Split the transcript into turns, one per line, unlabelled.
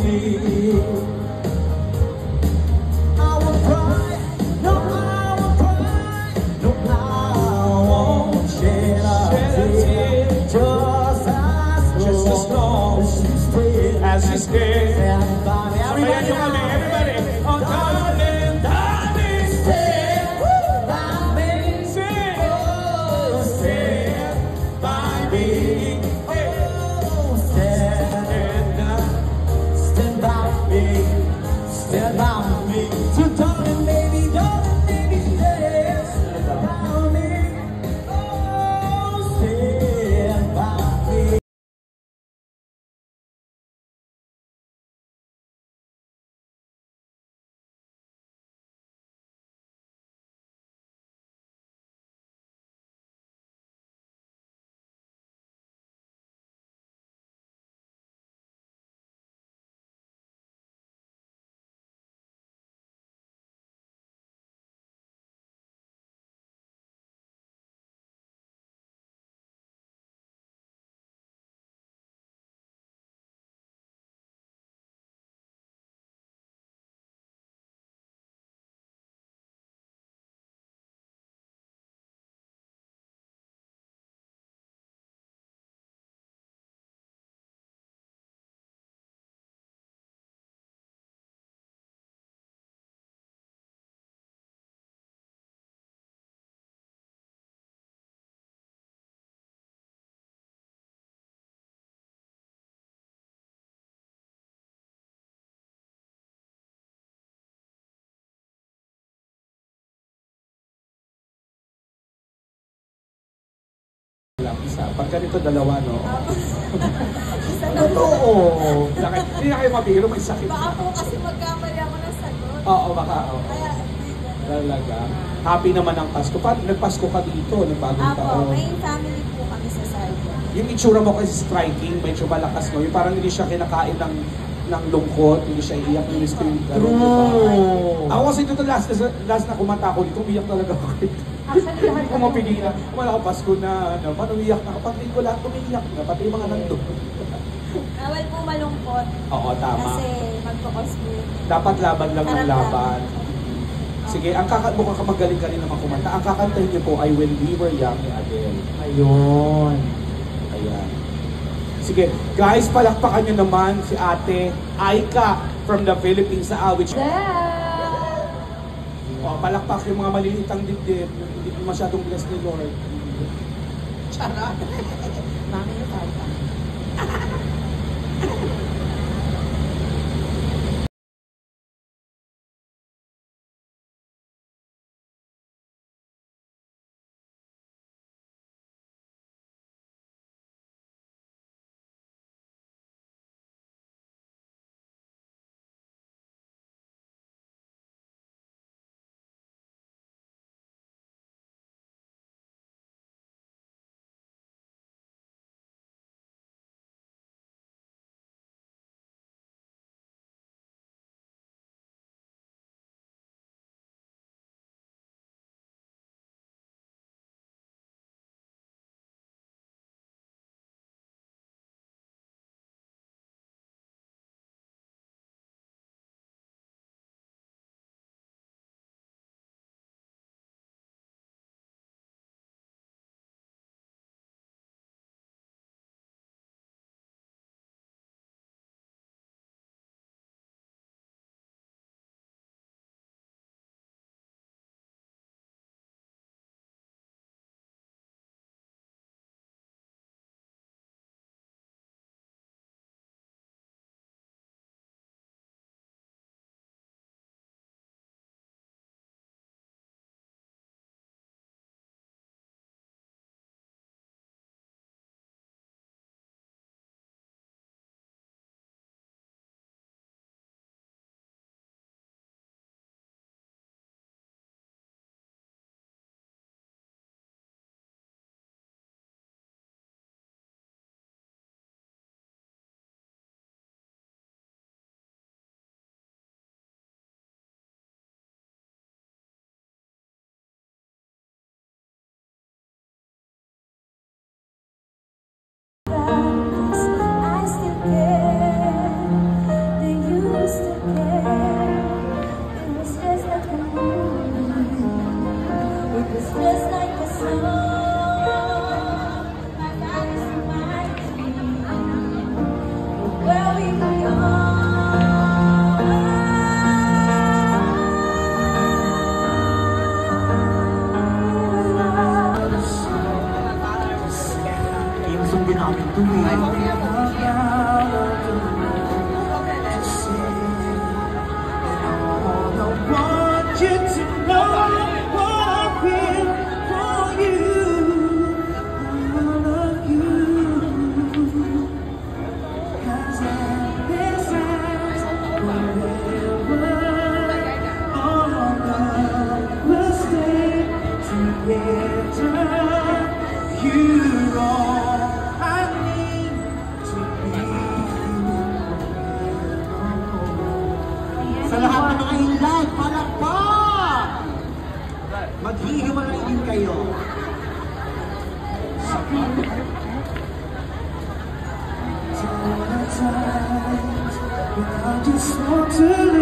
me. I won't cry, no, I won't cry, no, I won't shed a tear. Just as long as she stays. Sabayan nyo kami, everybody. Oh, darling, darling, stay by me. Stay by me. Oh, stand by me. Stand by me. So darling, baby, stay by me. Oh, stand by me. Isa. Pag ganito dalawa, no? Totoo. Hindi na kayo mabiro, may sakit.
Baka po kasi magkamali ako ng sagot.
Oo, baka.
Kaya,
talaga. Happy naman ang Pasko. Nagpasko ka dito, ng bagong taon.
may family po kami sa Salvia.
Yung itsura mo kasi striking, medyo malakas, no? Yung parang hindi siya kinakain ng lungkot, hindi siya iiyak yung screen. Ako kasi dito last na kumanta ako dito, umiyak talaga ako.
Actually,
Hindi ko mapigilan. Wala ko Pasko na, ano, paano umiyak na? Kapag ko lahat umiyak na, pati yung mga nandun.
Bawal po malungkot.
Oo, tama.
Kasi magpo-cosplay.
Dapat laban lang ng laban. Sige, mukhang magaling ka rin naman kumanta. Ang kakantahin niyo po ay When We Were Young ni Adele. Ayun. Ayan. Sige, guys, palakpakan niyo naman si Ate Aika from the Philippines sa Awich. O, palakpak yung mga malilitang dibdib, hindi masyadong blessed ni Lord. Charot! Mami na tayo. Times when I just want to